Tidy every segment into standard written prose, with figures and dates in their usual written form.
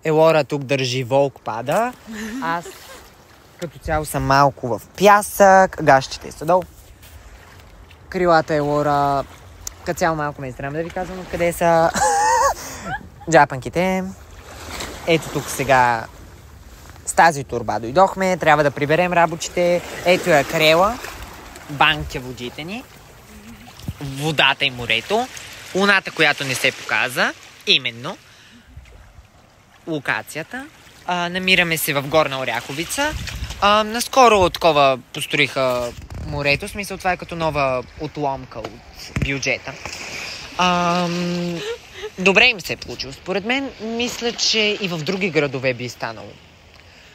Елора тук държи волк пада. Аз като цяло съм малко в пясък. Гащите са долу. Крилата Елора като цяло малко ме изтрям да ви казвам откъде са. Джапанките. Ето тук сега с тази турба дойдохме. Трябва да приберем работите. Ето е Крела. Банкя водите ни. Водата и морето. Луната, която не се показа. Именно. Локацията. Намираме се в Горна Оряховица. Наскоро такова построиха морето. В смисъл това е като нова отломка от бюджета. Добре им се е получило. Според мен, мисля, че и в други градове би станало.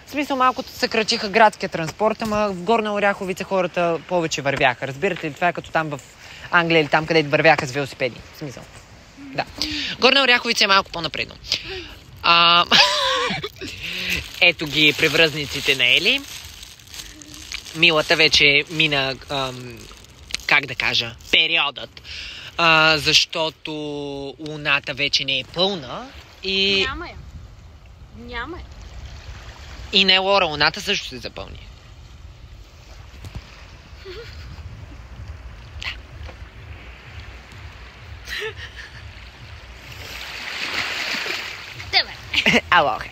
В смисъл малко съкрачиха градския транспорт, ама в Горна Оряховица хората повече вървяха. Разбирате ли? Това е като там в Англия или там, където вървяха с велосипеди. В смисъл. Да. Горна Оряховица е малко по-напредно. Ето ги превръзниците на Ели. Милата вече мина, как да кажа, периодът. Защото луната вече не е пълна и... Няма я. Няма я. И на Елора луната също се запълни. Да. Добре. Алоха.